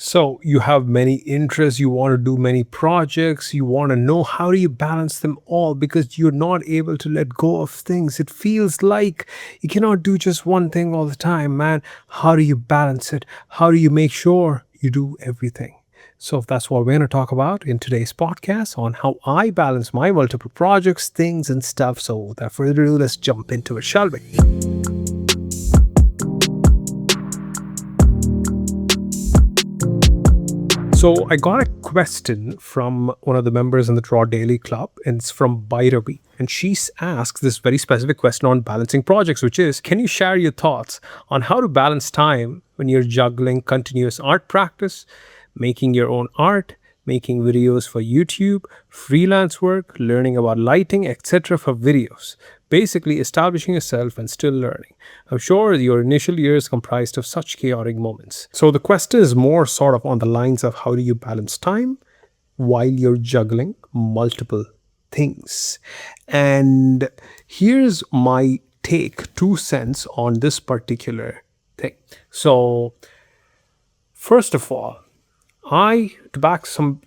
So you have many interests, you want to do many projects, you want to know how do you balance them all because you're not able to let go of things. It feels like you cannot do just one thing all the time, man. How do you balance it? How do you make sure you do everything? So that's what we're going to talk about in today's podcast on how I balance my multiple projects, things, and stuff. So without further ado, let's jump into it, shall we? So I got a question from one of the members in the Draw Daily Club, and it's from Bhairavi. And she asks this very specific question on balancing projects, which is, can you share your thoughts on how to balance time when you're juggling continuous art practice, making your own art, making videos for YouTube, freelance work, learning about lighting, etc. for videos? Basically, establishing yourself and still learning. I'm sure your initial years comprised of such chaotic moments. So the question is more sort of on the lines of how do you balance time while you're juggling multiple things? And here's my take, 2 cents on this particular thing. So first of all, to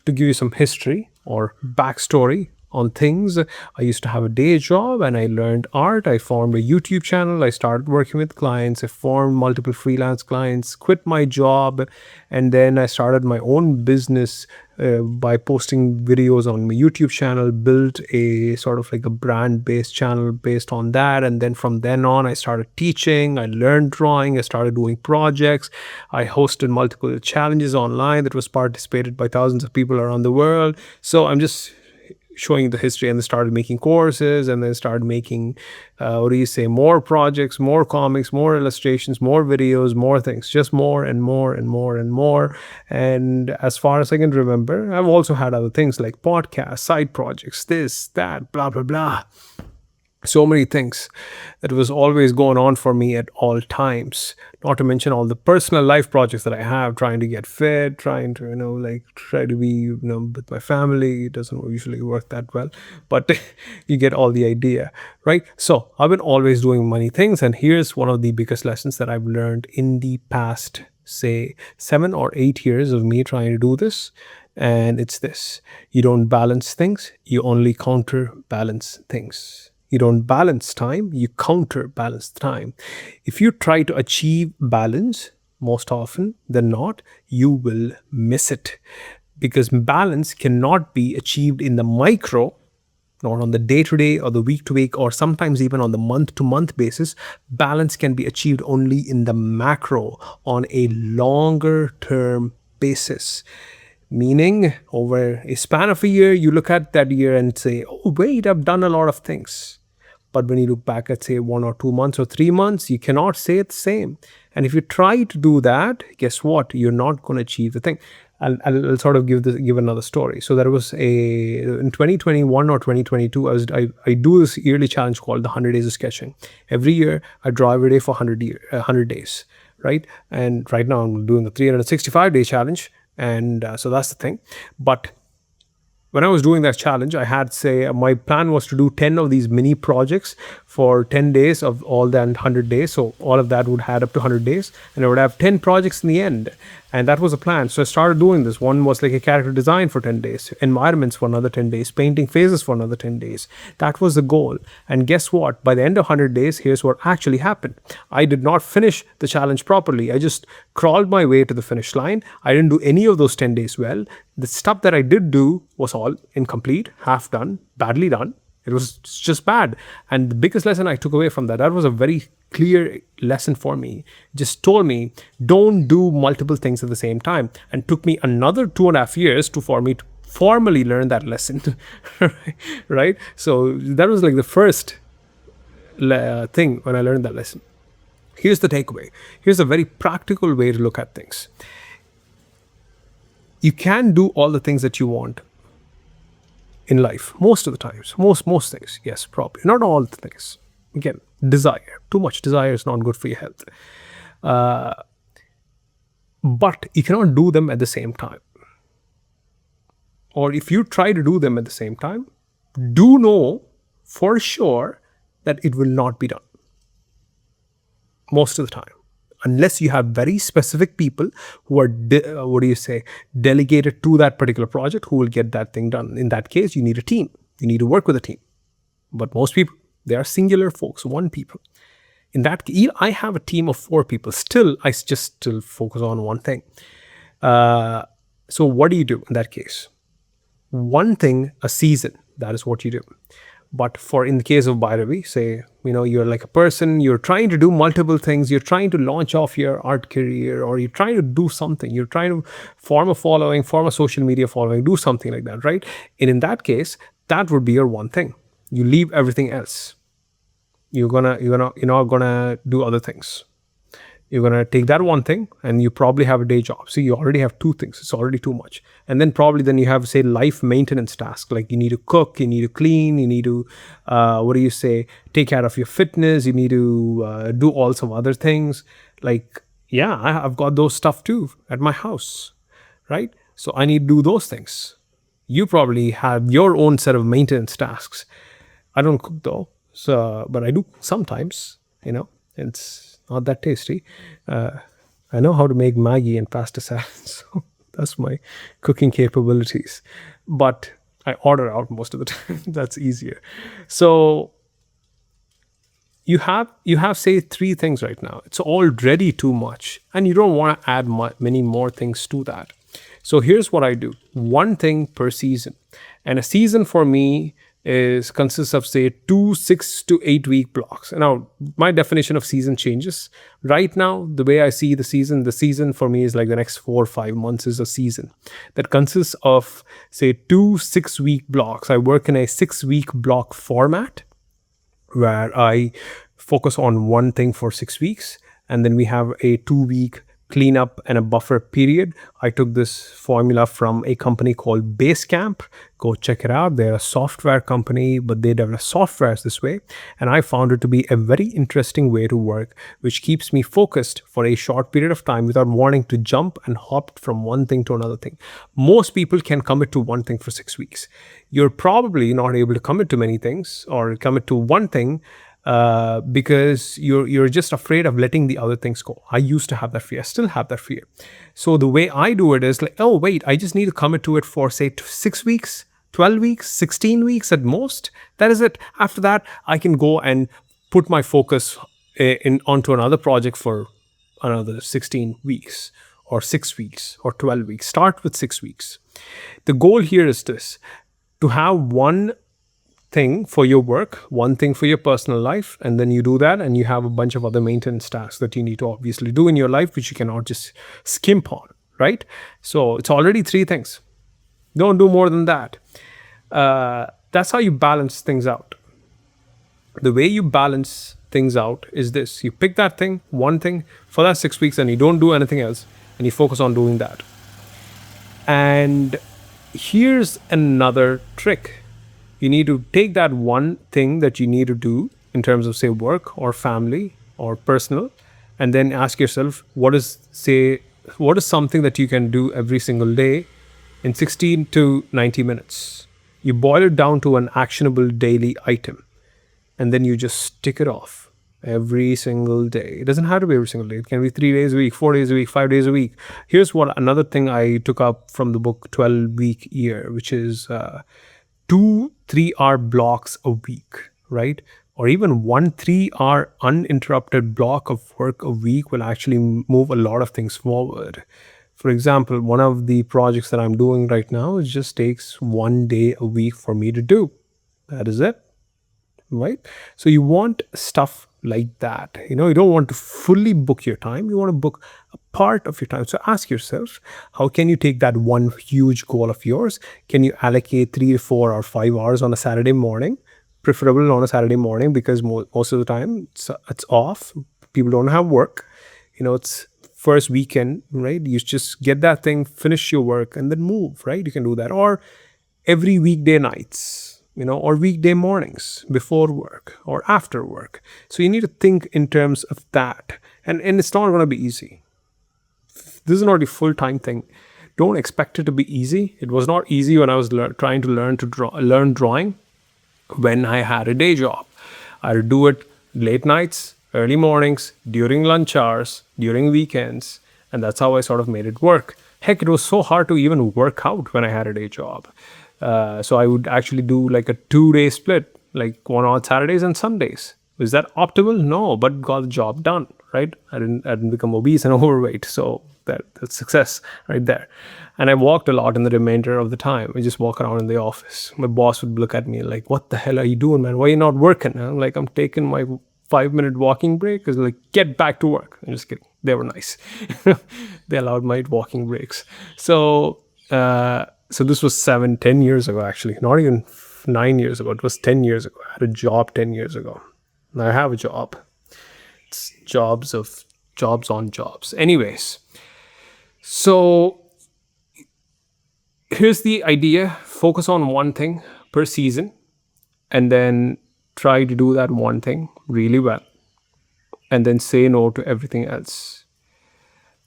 give you some history or backstory on things. I used to have a day job and I learned art. I formed a YouTube channel. I started working with clients. I formed multiple freelance clients, quit my job, and then I started my own business by posting videos on my YouTube channel, built a sort of like a brand-based channel based on that. And then from then on, I started teaching. I learned drawing. I started doing projects. I hosted multiple challenges online that was participated by thousands of people around the world. So I'm just showing the history, and then started making courses, and then started making more projects, more comics, more illustrations, more videos, more things, just more and more and more and more. And as far as I can remember, I've also had other things like podcasts, side projects, this, that, blah blah blah, so many things that was always going on for me at all times, not to mention all the personal life projects that I have, trying to get fit, trying to try to be with my family. It doesn't usually work that well, but you get all the idea, right? So I've been always doing many things, and here's one of the biggest lessons that I've learned in the past, say 7 or 8 years of me trying to do this. And it's this: you don't balance things, you only counterbalance things. You don't balance time, you counterbalance time. If you try to achieve balance, most often than not, you will miss it. Because balance cannot be achieved in the micro, not on the day-to-day or the week-to-week, or sometimes even on the month-to-month basis. Balance can be achieved only in the macro, on a longer-term basis. Meaning, over a span of a year, you look at that year and say, oh, wait, I've done a lot of things. But when you look back at, say, 1 or 2 months or 3 months, you cannot say it's the same. And if you try to do that, guess what? You're not going to achieve the thing. I'll sort of give another story. So there was in 2021 or 2022, I do this yearly challenge called the 100 Days of Sketching. Every year, I draw every day for 100 days, right? And right now, I'm doing the 365-day challenge. And so that's the thing. But when I was doing that challenge, I had, my plan was to do 10 of these mini projects for 10 days of all that 100 days. So all of that would add up to 100 days, and I would have 10 projects in the end. And that was the plan. So I started doing this. One was like a character design for 10 days, environments for another 10 days, painting phases for another 10 days. That was the goal. And guess what? By the end of 100 days, here's what actually happened. I did not finish the challenge properly. I just crawled my way to the finish line. I didn't do any of those 10 days well. The stuff that I did do was all incomplete, half done, badly done. It was just bad. And the biggest lesson I took away from that was a very clear lesson for me. Just told me, don't do multiple things at the same time. And took me another 2.5 years for me to formally learn that lesson. Right? So that was like the first thing when I learned that lesson. Here's the takeaway. Here's a very practical way to look at things. You can do all the things that you want in life, most of the times, most things. Yes, probably not all the things. Again, desire. Too much desire is not good for your health. But you cannot do them at the same time. Or if you try to do them at the same time, do know for sure that it will not be done. Most of the time. unless you have very specific people who are delegated to that particular project, who will get that thing done. In that case, you need a team. You need to work with a team. But most people, they are singular folks, one people. In that case, I have a team of 4 people. Still, I just still focus on one thing. So what do you do in that case? One thing a season, that is what you do. But for in the case of Bhairavi, say, you're like a person, you're trying to do multiple things, you're trying to launch off your art career, or you're trying to do something, you're trying to form a following, form a social media following, do something like that, right? And in that case, that would be your one thing. You leave everything else. You're not gonna do other things. You're going to take that one thing, and you probably have a day job. So you already have 2 things. It's already too much. And then probably then you have, say, life maintenance tasks. Like you need to cook, you need to clean, you need to, take care of your fitness. You need to do all some other things. Like, yeah, I've got those stuff too at my house, right? So I need to do those things. You probably have your own set of maintenance tasks. I don't cook though. But I do sometimes, it's not that tasty. I know how to make Maggi and pasta salad, so that's my cooking capabilities. But I order out most of the time. That's easier. So you have say 3 things right now. It's already too much, and you don't want to add many more things to that. So here's what I do: 1 thing per season, and a season for me consists of, say, 2 6 to 8 week blocks. Now, my definition of season changes. Right now, the way I see the season for me is like the next 4 or 5 months is a season that consists of, say, 2 6 week blocks. I work in a 6 week block format where I focus on one thing for 6 weeks, and then we have a 2 week cleanup and a buffer period. I took this formula from a company called Basecamp. Go check it out. They're a software company, but they develop softwares this way. And I found it to be a very interesting way to work, which keeps me focused for a short period of time without wanting to jump and hop from one thing to another thing. Most people can commit to one thing for 6 weeks. You're probably not able to commit to many things or commit to one thing because you're just afraid of letting the other things go. I used to have that fear. I still have that fear. So the way I do it is like, oh, wait, I just need to commit to it for, say, 6 weeks, 12 weeks, 16 weeks at most. That is it. After that, I can go and put my focus onto another project for another 16 weeks or 6 weeks or 12 weeks. Start with 6 weeks. The goal here is this: to have one thing for your work, one thing for your personal life, and then you do that, and you have a bunch of other maintenance tasks that you need to obviously do in your life, which you cannot just skimp on, right? So it's already 3 things. Don't do more than that. That's how you balance things out. The way you balance things out is this: you pick that thing, one thing for that 6 weeks, and you don't do anything else, and you focus on doing that. And here's another trick. You need to take that one thing that you need to do in terms of, say, work or family or personal, and then ask yourself, what is something that you can do every single day in 16 to 90 minutes? You boil it down to an actionable daily item, and then you just tick it off every single day. It doesn't have to be every single day. It can be 3 days a week, 4 days a week, 5 days a week. Here's what another thing I took up from the book 12-Week Year, which is 2 3-hour blocks a week, right? Or even 1 3-hour uninterrupted block of work a week will actually move a lot of things forward. For example, one of the projects that I'm doing right now, it just takes 1 day a week for me to do. That is it, right? So you want stuff like that. You don't want to fully book your time. You want to book a part of your time. So ask yourself, how can you take that one huge goal of yours? Can you allocate 3 to 4 or 5 hours on a Saturday morning? Preferable on a Saturday morning, because most of the time it's off. People don't have work. It's first weekend, right? You just get that thing, finish your work, and then move, right? You can do that. Or every weekday nights, or weekday mornings before work or after work. So you need to think in terms of that. And it's not going to be easy. This is not a full-time thing. Don't expect it to be easy. It was not easy when I was trying to learn drawing when I had a day job. I would do it late nights, early mornings, during lunch hours, during weekends, and that's how I sort of made it work. Heck, it was so hard to even work out when I had a day job. So I would actually do like a 2-day split, like one on Saturdays and Sundays. Is that optimal? No, but got the job done, right? I didn't become obese and overweight, so that's success right there. And I walked a lot in the remainder of the time. I just walk around in the office. My boss would look at me like, "What the hell are you doing, man? Why are you not working?" And I'm like, "I'm taking my 5-minute walking break." Is like, "Get back to work." I'm just kidding. They were nice. They allowed my walking breaks. So this was 7, 10 years ago, actually. Not even 9 years ago. It was 10 years ago. I had a job 10 years ago. Now I have a job. It's jobs on jobs. Anyways, so here's the idea: focus on one thing per season, and then try to do that one thing really well, and then say no to everything else.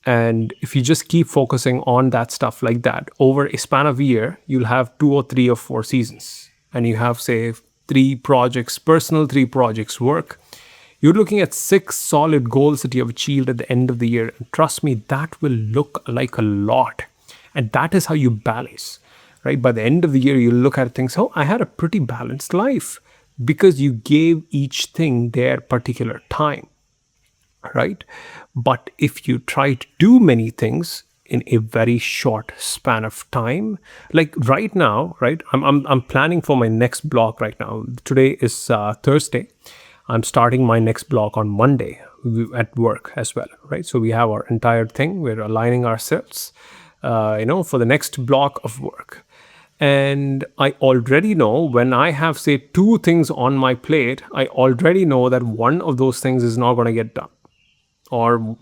And if you just keep focusing on that stuff like that over a span of a year, you'll have 2 or 3 or 4 seasons, and you have, say, 3 projects personal, 3 projects work. You're looking at 6 solid goals that you have achieved at the end of the year. And trust me, that will look like a lot. And that is how you balance, right? By the end of the year, you look at things, oh, I had a pretty balanced life because you gave each thing their particular time, right? But if you try to do many things in a very short span of time, like right now, right? I'm planning for my next blog right now. Today is Thursday. I'm starting my next blog on Monday at work as well, right? So we have our entire thing. We're aligning ourselves, for the next block of work. And I already know when I have, say, 2 things on my plate, I already know that one of those things is not going to get done, or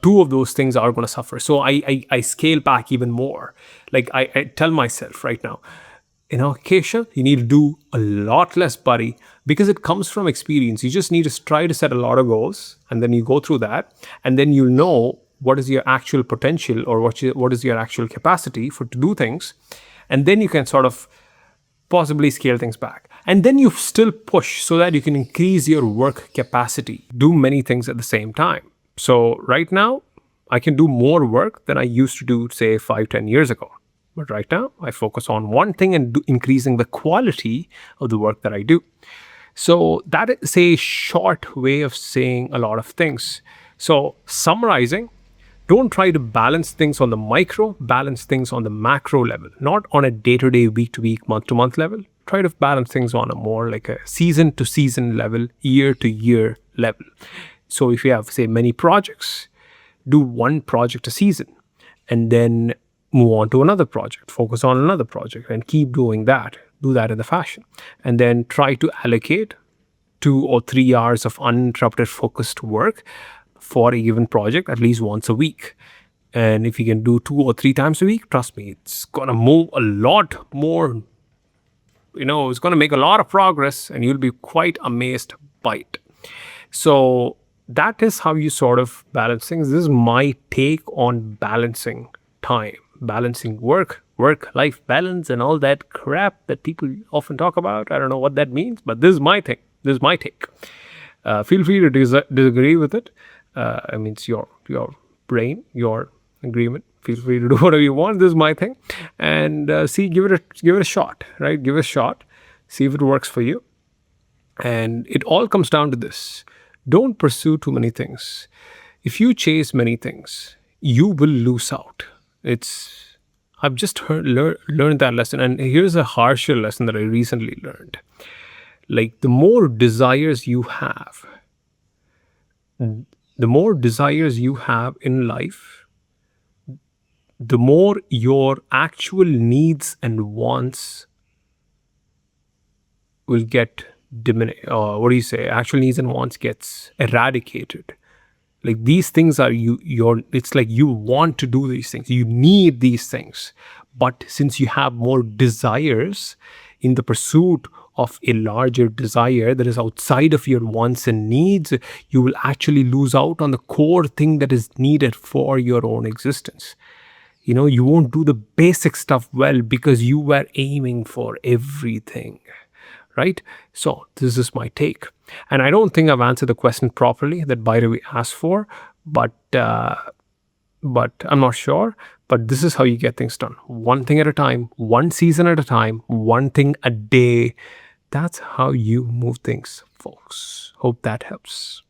2 of those things are going to suffer. So I scale back even more. Like I tell myself right now, Kesha, you need to do a lot less, buddy, because it comes from experience. You just need to try to set a lot of goals, and then you go through that, and then you'll know what is your actual potential, or what is your actual capacity to do things, and then you can sort of possibly scale things back. And then you still push so that you can increase your work capacity, do many things at the same time. So right now, I can do more work than I used to do, say, 5, 10 years ago. But right now, I focus on one thing and increasing the quality of the work that I do. So that is a short way of saying a lot of things. So summarizing, don't try to balance things on the micro, balance things on the macro level, not on a day-to-day, week-to-week, month-to-month level. Try to balance things on a more like a season-to-season level, year-to-year level. So if you have, say, many projects, do one project a season, and then move on to another project, focus on another project, and keep doing that. Do that in the fashion. And then try to allocate 2 or 3 hours of uninterrupted focused work for a given project at least once a week. And if you can do 2 or 3 times a week, trust me, it's going to move a lot more. It's going to make a lot of progress, and you'll be quite amazed by it. So that is how you sort of balance things. This is my take on balancing time, balancing work-life balance, and all that crap that people often talk about. I don't know what that means, but this is my thing. This is my take. Feel free to disagree with it. It's your brain, your agreement. Feel free to do whatever you want. This is my thing, and give it a shot, right? Give it a shot. See if it works for you. And it all comes down to this: don't pursue too many things. If you chase many things, you will lose out. I've just learned that lesson, and here's a harsher lesson that I recently learned. Like, the more desires you have in life, the more your actual needs and wants will get diminished. Actual needs and wants gets eradicated. Like, these things are it's like you want to do these things. You need these things. But since you have more desires in the pursuit of a larger desire that is outside of your wants and needs, you will actually lose out on the core thing that is needed for your own existence. You won't do the basic stuff well because you were aiming for everything, right? So this is my take. And I don't think I've answered the question properly that Bhairavi asked for, but I'm not sure. But this is how you get things done. One thing at a time, one season at a time, one thing a day. That's how you move things, folks. Hope that helps.